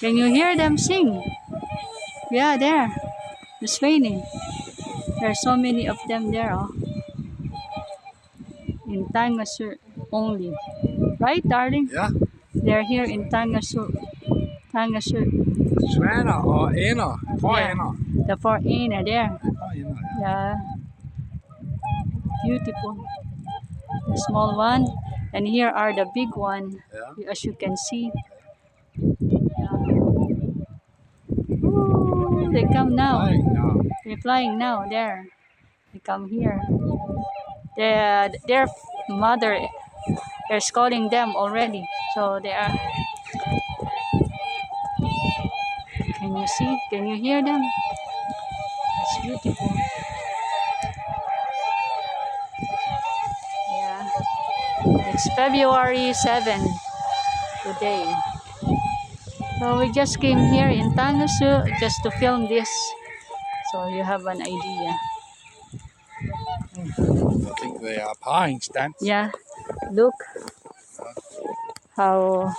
Can you hear them sing? Yeah, there. It's raining. There are so many of them there, oh. In Tangasur only. Right, darling? Ja. They're here in Tangasur. Tangasur. Svaner og ender. Yeah. Forender. The four ena there. Forender, ja. Yeah. Beautiful. The small one. And here are the big one. Ja. As you can see. Yeah. Ooh, they come now. Nej, ja. They're flying now. There. They come here. Their mother is calling them already. So they are. Can you see? Can you hear them? It's beautiful. Yeah. It's February 7 today. So we just came here in Tangasu just to film this. So you have an idea. I think they are paringsdans. Yeah. Look how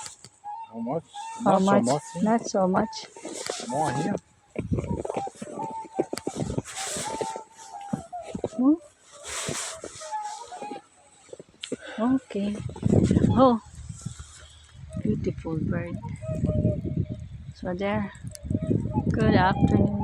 How much? how Not much? so much. Yeah. Not so much. More here. Hmm? Okay. Oh, beautiful bird. So there. Good afternoon.